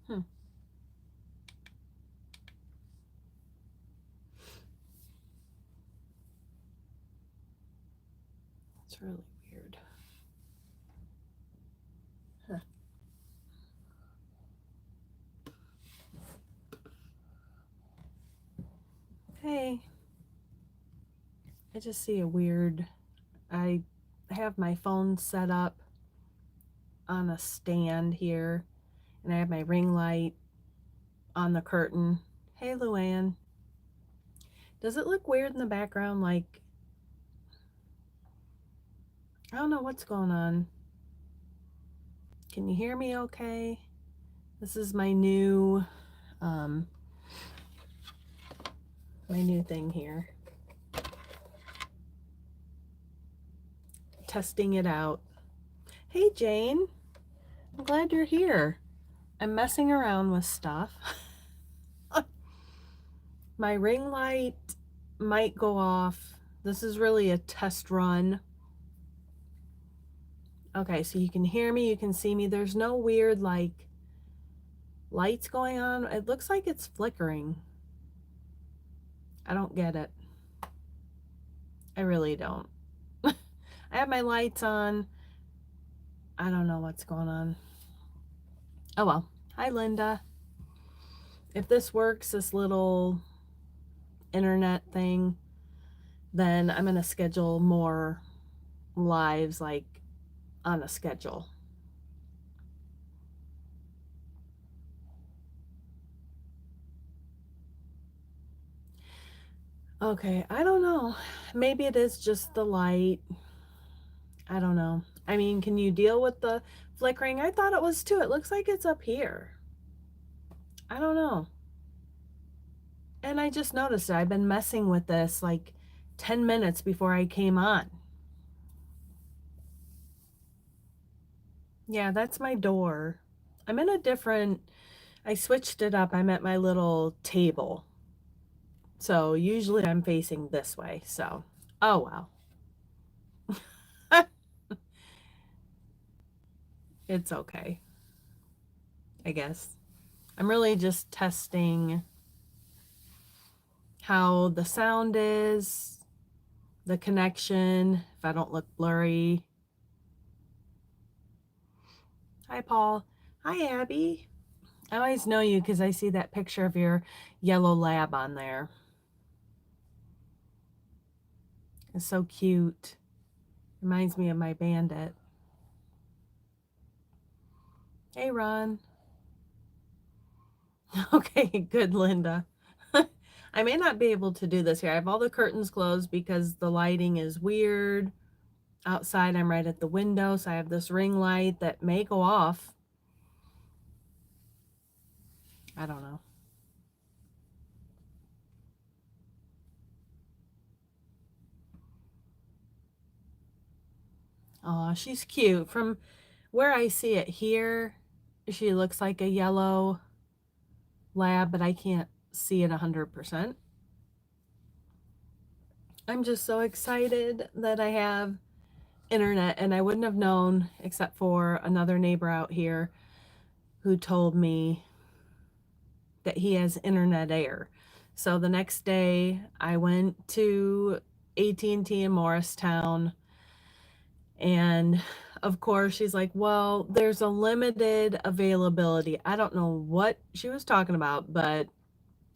Hmm. It's really weird. Huh. Hey, I just see a weird. I have my phone set up on a stand here, and I have my ring light on the curtain. Hey, Luann. Does it look weird in the background? Like, I don't know what's going on. Can you hear me okay? This is um, my new thing here. Testing it out. Hey, Jane. I'm glad you're here. I'm messing around with stuff. My ring light might go off. This is really a test run. Okay, so you can hear me, you can see me. There's no weird like lights going on. It looks like it's flickering. I don't get it. I really don't. I have my lights on. I don't know what's going on. Oh well. Hi, Linda. If this works, this little internet thing, then I'm going to schedule more lives like on a schedule. Okay, I don't know. Maybe it is just the light. I don't know. I mean, can you deal with the flickering? I thought it was too. It looks like it's up here. I don't know. And I just noticed it. I've been messing with this like 10 minutes before I came on. Yeah, that's my door. I'm in a different, I switched it up. I'm at my little table. So usually I'm facing this way. So, oh well. It's okay, I guess. I'm really just testing how the sound is, the connection, if I don't look blurry. Hi, Paul. Hi, Abby. I always know you because I see that picture of your yellow lab on there. It's so cute. Reminds me of my bandit. Hey, Ron. Okay, good, Linda. I may not be able to do this here. I have all the curtains closed because the lighting is weird. Outside, I'm right at the window, so I have this ring light that may go off. I don't know. Oh, she's cute. From where I see it here, she looks like a yellow lab, but I can't see it 100%. I'm just so excited that I have internet, and I wouldn't have known except for another neighbor out here who told me that he has internet air. So the next day I went to AT&T in Morristown, and of course she's like, well, there's a limited availability. I don't know what she was talking about, but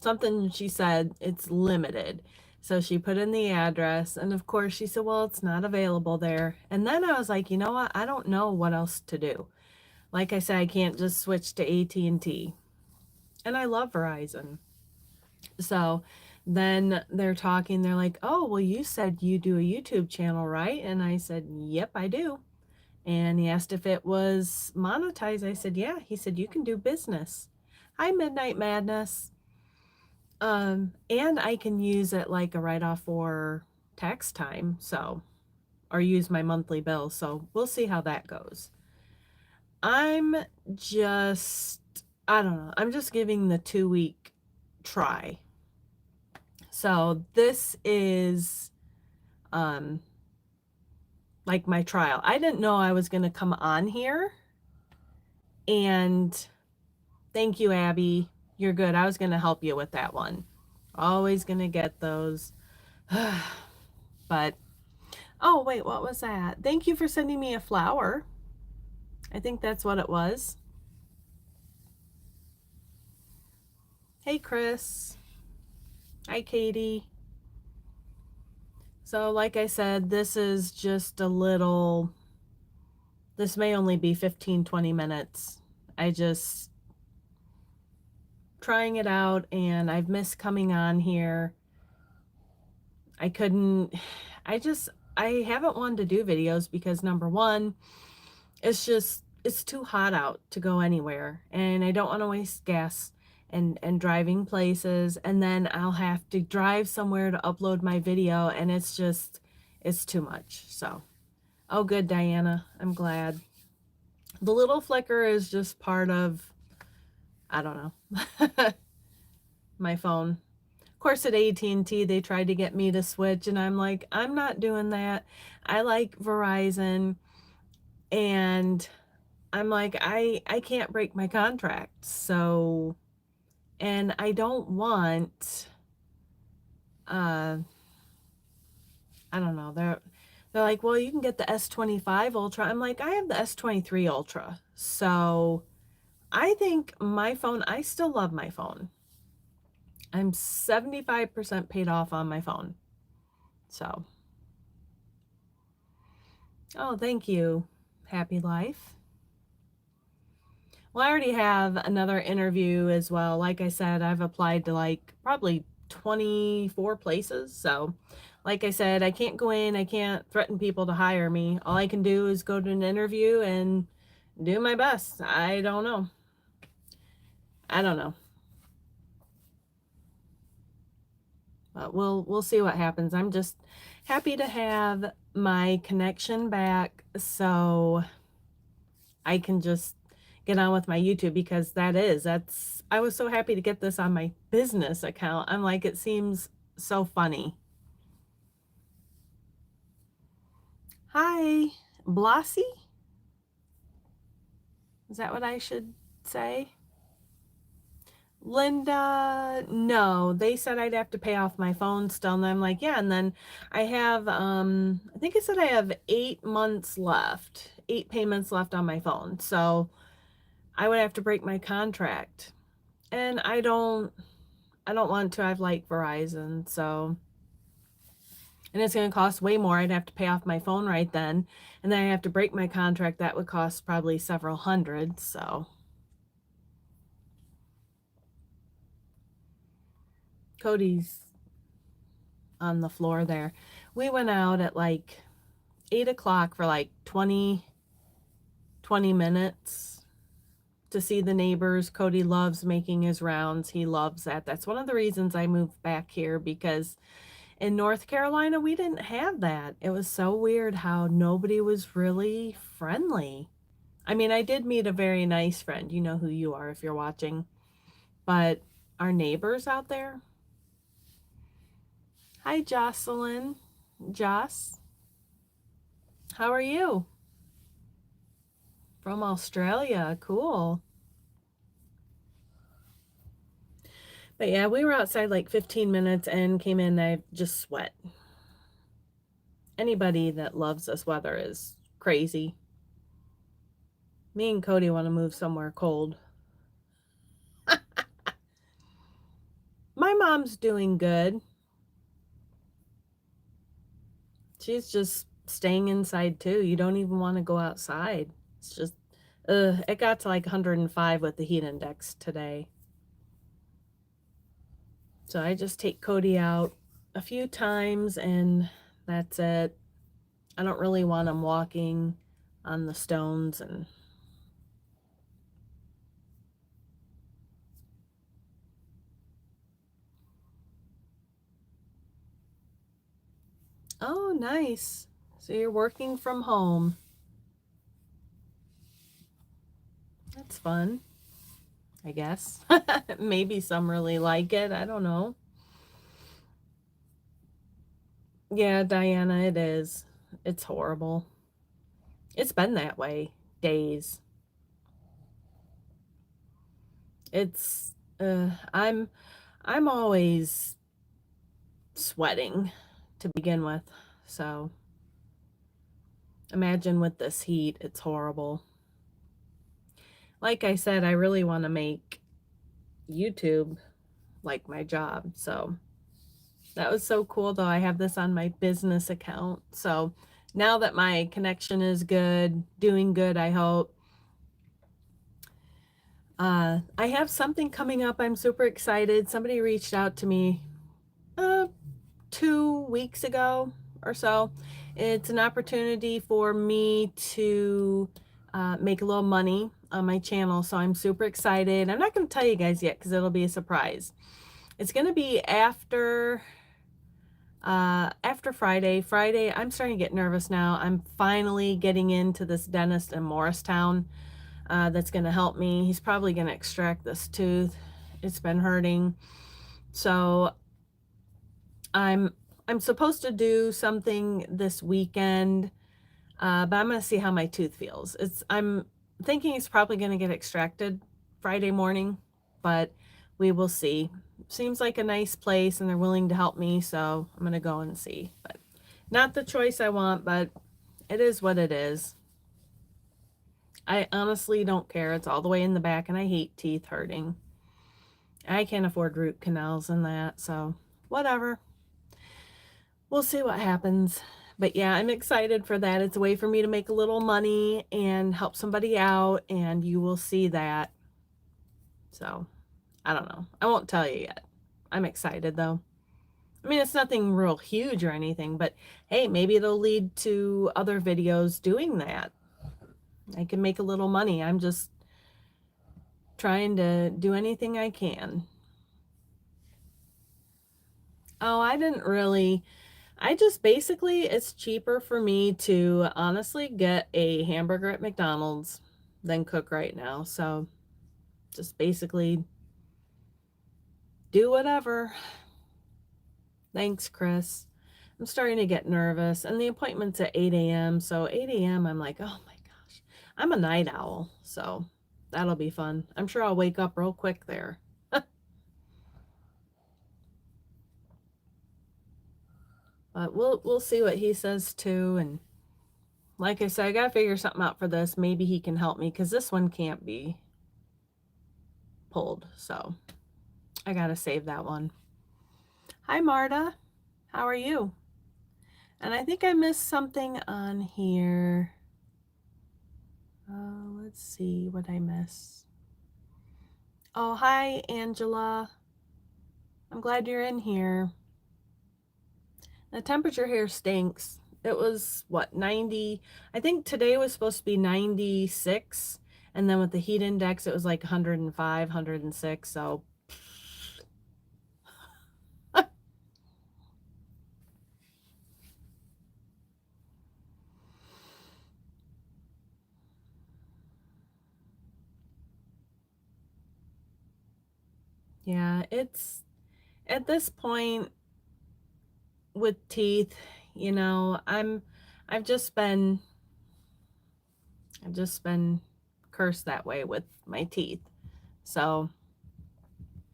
something she said it's limited. So she put in the address, and of course she said, well, it's not available there. And then I was like, you know what? I don't know what else to do. Like I said, I can't just switch to AT&T. And I love Verizon. So then they're talking, they're like, oh, well, you said you do a YouTube channel, right? And I said, yep, I do. And he asked if it was monetized. I said, yeah. He said, you can do business. Hi, Midnight Madness. And I can use it like a write-off for tax time, so, or use my monthly bill. So we'll see how that goes. I'm just, I don't know. I'm just giving the 2 week try. So this is um like my trial. I didn't know I was going to come on here and Thank you, Abby. You're good. I was going to help you with that one. Always going to get those. But, oh, wait, what was that? Thank you for sending me a flower. I think that's what it was. Hey, Chris. Hi, Katie. So, like I said, this is just a little, this may only be 15-20 minutes. I just trying it out, and I've missed coming on here. I couldn't, I haven't wanted to do videos because number one, it's too hot out to go anywhere, and I don't want to waste gas and driving places, and then I'll have to drive somewhere to upload my video, and it's too much. So, oh good, Diana, I'm glad. The little flicker is just part of, I don't know, my phone. Of course, at AT&T, they tried to get me to switch, and I'm like, I'm not doing that. I like Verizon, and I'm like, I can't break my contract. So, and I don't want, I don't know. They're like, well, you can get the S25 Ultra. I'm like, I have the S23 Ultra. So I think my phone, I still love my phone. I'm 75% paid off on my phone. So, oh, thank you. Happy life. Well, I already have another interview as well. Like I said, I've applied to like probably 24 places. So, like I said, I can't go in, I can't threaten people to hire me. All I can do is go to an interview and do my best. I don't know. I don't know. But we'll see what happens. I'm just happy to have my connection back so I can just get on with my YouTube, because that's I was so happy to get this on my business account. I'm like, it seems so funny. Hi, Blossy? Is that what I should say? Linda, no, they said I'd have to pay off my phone still. And I'm like, yeah. And then I have, I think I said I have 8 months left, 8 payments left on my phone. So I would have to break my contract. And I don't want to. I've like Verizon, so, and it's going to cost way more. I'd have to pay off my phone right then, and then I have to break my contract. That would cost probably several hundred. So, Cody's on the floor there. We went out at like 8 o'clock for like 20 minutes to see the neighbors. Cody loves making his rounds. He loves that. That's one of the reasons I moved back here, because in North Carolina, we didn't have that. It was so weird how nobody was really friendly. I mean, I did meet a very nice friend. You know who you are if you're watching. But our neighbors out there. Hi, Jocelyn. Joss. How are you? From Australia. Cool. But yeah, we were outside like 15 minutes and came in. I just sweat. Anybody that loves this weather is crazy. Me and Cody want to move somewhere cold. My mom's doing good. She's just staying inside too. You don't even want to go outside. It's just, it got to like 105 with the heat index today. So I just take Cody out a few times and that's it. I don't really want him walking on the stones. And oh, nice. So you're working from home. That's fun, I guess. Maybe some really like it. I don't know. Yeah, Diana, it is. It's horrible. It's been that way days. It's I'm always sweating to begin with. So imagine with this heat, it's horrible. Like I said, I really want to make YouTube like my job. So that was so cool though. I have this on my business account. So now that my connection is good, doing good, I hope. I have something coming up. I'm super excited. Somebody reached out to me uh, 2 weeks ago or so. It's an opportunity for me to make a little money on my channel. So I'm super excited. I'm not going to tell you guys yet because it'll be a surprise. It's going to be after Friday. Friday, I'm starting to get nervous now. I'm finally getting into this dentist in Morristown that's going to help me. He's probably going to extract this tooth. It's been hurting. So I'm supposed to do something this weekend, but I'm going to see how my tooth feels. I'm thinking it's probably going to get extracted Friday morning, but we will see. Seems like a nice place and they're willing to help me, so I'm going to go and see. But not the choice I want, but it is what it is. I honestly don't care. It's all the way in the back and I hate teeth hurting. I can't afford root canals and that, so whatever. We'll see what happens. But yeah, I'm excited for that. It's a way for me to make a little money and help somebody out, and you will see that. So, I don't know. I won't tell you yet. I'm excited though. I mean, it's nothing real huge or anything, but hey, maybe it'll lead to other videos doing that. I can make a little money. I'm just trying to do anything I can. Oh, I just basically, it's cheaper for me to honestly get a hamburger at McDonald's than cook right now. So just basically do whatever. Thanks, Chris. I'm starting to get nervous, and the appointment's at 8 a.m. So 8 a.m., I'm like, oh my gosh. I'm a night owl, so that'll be fun. I'm sure I'll wake up real quick there. But we'll see what he says too. And like I said, I gotta figure something out for this. Maybe he can help me because this one can't be pulled. So I gotta save that one. Hi, Marta. How are you? And I think I missed something on here. Let's see what I miss. Oh, hi, Angela. I'm glad you're in here. The temperature here stinks. It was, what, 90? I think today was supposed to be 96. And then with the heat index, it was like 105, 106. So, yeah, it's at this point with teeth, you know, I've just been cursed that way with my teeth. So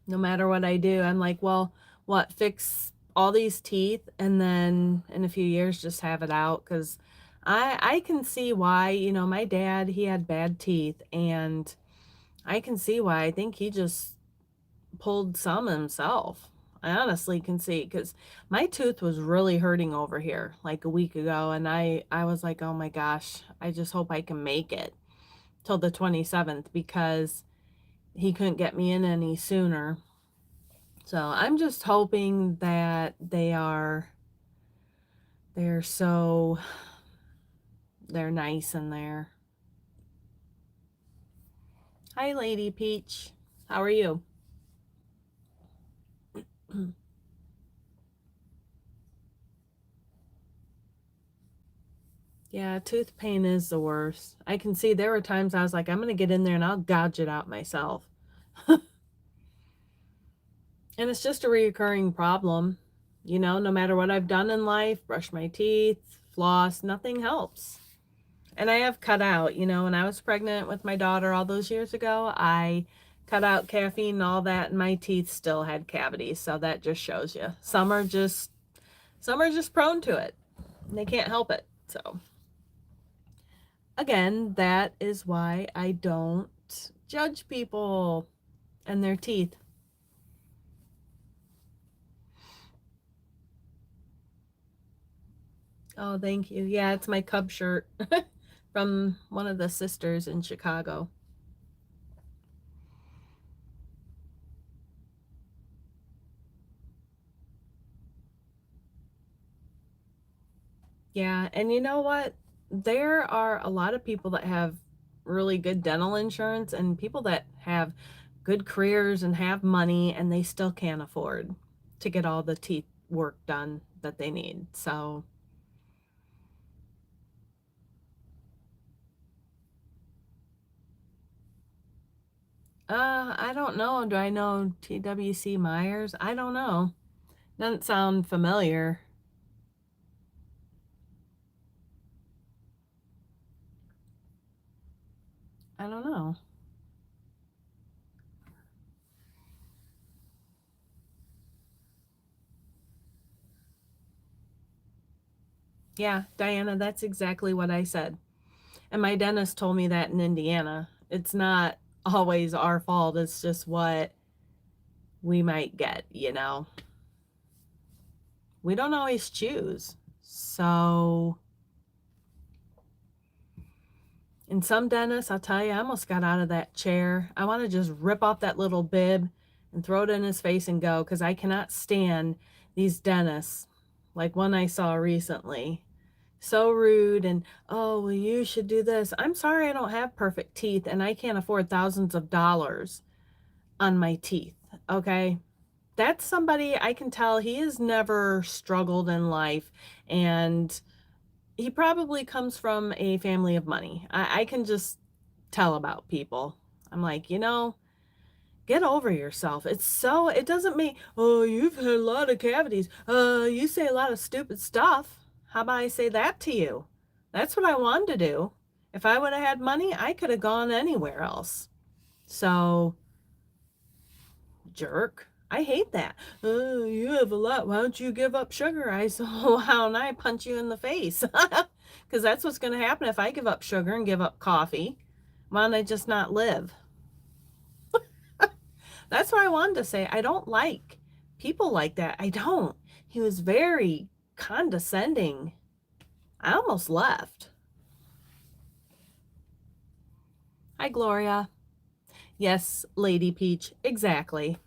no matter what I do, I'm like, well, what, fix all these teeth and then in a few years just have it out? Because I can see why, you know, my dad, he had bad teeth, and I can see why. I think he just pulled some himself. I honestly can see, because my tooth was really hurting over here like a week ago, and I was like, oh my gosh, I just hope I can make it till the 27th, because he couldn't get me in any sooner. So I'm just hoping that they're nice in there. Hi, Lady Peach. How are you? Yeah, tooth pain is the worst. I can see there were times I was like, I'm going to get in there and I'll gouge it out myself. And it's just a reoccurring problem. You know, no matter what I've done in life, brush my teeth, floss, nothing helps. And I have cut out, you know, when I was pregnant with my daughter all those years ago, I cut out caffeine and all that, and my teeth still had cavities. So that just shows you. Some are just prone to it. And they can't help it. So again, that is why I don't judge people and their teeth. Oh, thank you. Yeah, it's my Cub shirt from one of the sisters in Chicago. Yeah, and you know what? There are a lot of people that have really good dental insurance and people that have good careers and have money and they still can't afford to get all the teeth work done that they need. So, I don't know. Do I know TWC Myers? I don't know. Doesn't sound familiar. I don't know. Yeah, Diana, that's exactly what I said. And my dentist told me that in Indiana. It's not always our fault. It's just what we might get. We don't always choose. So, in some dentists, I'll tell you, I almost got out of that chair. I want to just rip off that little bib and throw it in his face and go because I cannot stand these dentists like one I saw recently. So rude and, oh, well, you should do this. I'm sorry I don't have perfect teeth and I can't afford thousands of dollars on my teeth. Okay. That's somebody I can tell he has never struggled in life and he probably comes from a family of money. I can just tell about people. I'm like, get over yourself. It doesn't mean, oh, you've had a lot of cavities. You say a lot of stupid stuff. How about I say that to you? That's what I wanted to do. If I would have had money, I could have gone anywhere else. So, jerk. I hate that. Oh, you have a lot. Why don't you give up sugar? I said, oh, why don't I punch you in the face? Because that's what's going to happen if I give up sugar and give up coffee. Why don't I just not live? That's what I wanted to say. I don't like people like that. I don't. He was very condescending. I almost left. Hi, Gloria. Yes, Lady Peach. Exactly.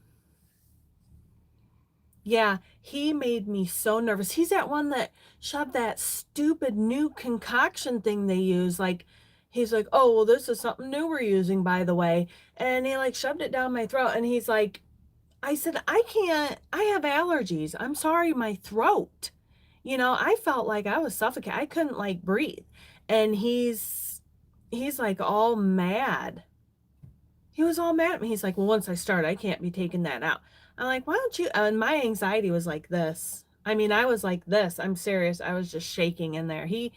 Yeah, he made me so nervous. He's that one that shoved that stupid new concoction thing they use. Like, he's like, oh, well, this is something new we're using, by the way. And he like shoved it down my throat. And he's like, I said, I can't, I have allergies. I'm sorry, my throat. I felt like I was suffocating. I couldn't like breathe. And he's like all mad. He was all mad at me. He's like, well, once I start, I can't be taking that out. I'm like, why don't you? And my anxiety was like this. I mean, I was like this. I'm serious. I was just shaking in there. He,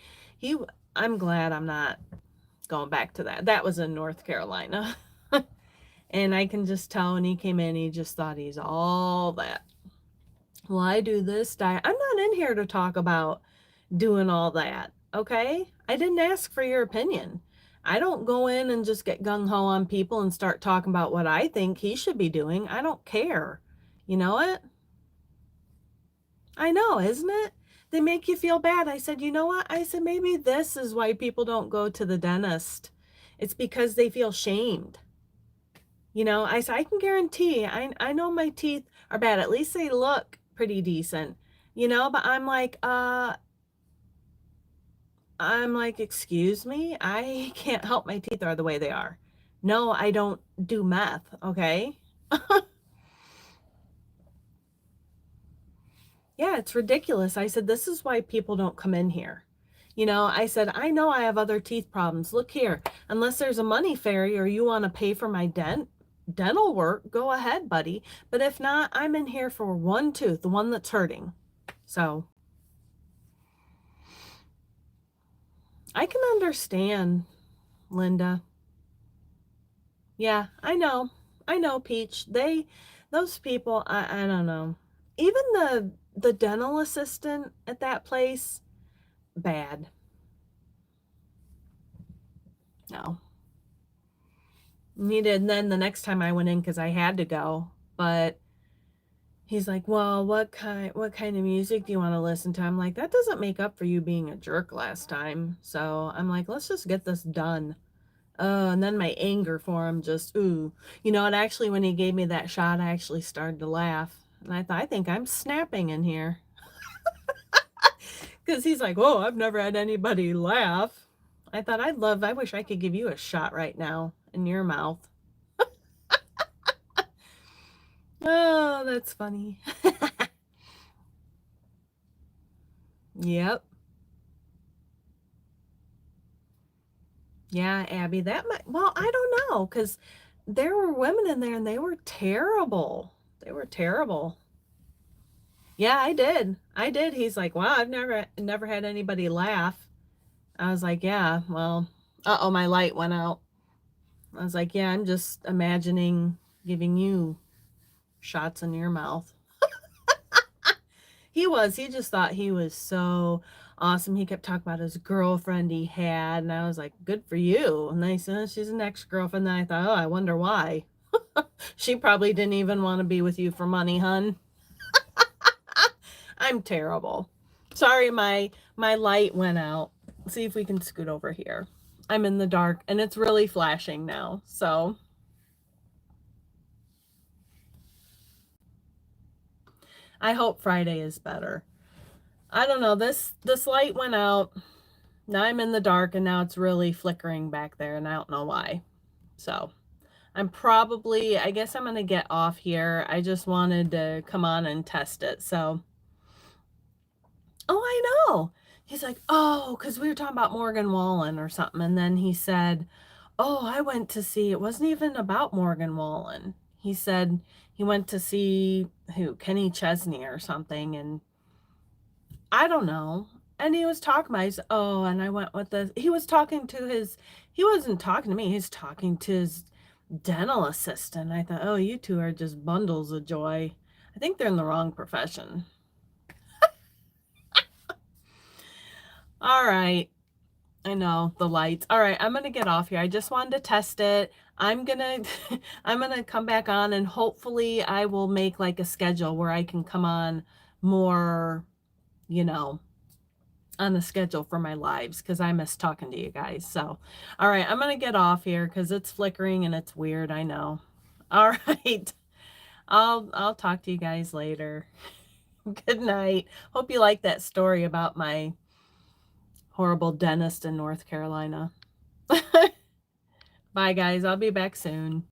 I'm glad I'm not going back to that. That was in North Carolina. And I can just tell when he came in, he just thought he's all that. Well, I do this diet. I'm not in here to talk about doing all that. Okay. I didn't ask for your opinion. I don't go in and just get gung ho on people and start talking about what I think he should be doing. I don't care. You know it? I know, isn't it? They make you feel bad. I said, you know what? I said, maybe this is why people don't go to the dentist. It's because they feel shamed. I said, I can guarantee, I know my teeth are bad. At least they look pretty decent, but I'm like, excuse me, I can't help my teeth are the way they are. No, I don't do meth, okay? Yeah, it's ridiculous. I said, this is why people don't come in here. I said, I know I have other teeth problems. Look here, unless there's a money fairy or you want to pay for my dental work, go ahead, buddy. But if not, I'm in here for one tooth, the one that's hurting. So I can understand, Linda. Yeah, I know. I know, Peach. Those people, I don't know. Even the dental assistant at that place, bad. No. Needed. And then the next time I went in because I had to go, but he's like, "Well, what kind of music do you want to listen to?" I'm like, "That doesn't make up for you being a jerk last time." So I'm like, "Let's just get this done." And then my anger for him just, ooh. And actually, when he gave me that shot, I actually started to laugh. And I thought, I think I'm snapping in here. Because he's like, "Oh, I've never had anybody laugh." I thought, I wish I could give you a shot right now in your mouth. Oh, that's funny. Yep. Yeah, Abby, that might, well, I don't know, because there were women in there and they were terrible. They were terrible. Yeah, I did. I did. He's like, "Wow, I've never had anybody laugh." I was like, "Yeah, well, uh-oh, my light went out." I was like, "Yeah, I'm just imagining giving you shots in your mouth." He just thought he was so awesome. He kept talking about his girlfriend he had, and I was like, "Good for you." And they said, "She's an ex-girlfriend." Then I thought, "Oh, I wonder why." She probably didn't even want to be with you for money, hun. I'm terrible. Sorry, my light went out. See if we can scoot over here. I'm in the dark and it's really flashing now. So I hope Friday is better. I don't know. This light went out. Now I'm in the dark and now it's really flickering back there and I don't know why. So I guess I'm going to get off here. I just wanted to come on and test it. So, oh, I know. He's like, "Oh, because we were talking about Morgan Wallen or something." And then he said, "Oh, I went to see," it wasn't even about Morgan Wallen. He said he went to see Kenny Chesney or something. And I don't know. And he was talking about, oh, and I went with this. He wasn't talking to me. He's talking to his dental assistant. I thought, oh, you two are just bundles of joy. I think they're in the wrong profession. All right. I know the lights. All right, I'm going to get off here. I just wanted to test it. I'm going to I'm going to come back on and hopefully I will make like a schedule where I can come on more, you know, on the schedule for my lives because I miss talking to you guys. So, all right, I'm going to get off here because it's flickering and it's weird. I know. All right. I'll talk to you guys later. Good night. Hope you like that story about my horrible dentist in North Carolina. Bye, guys. I'll be back soon.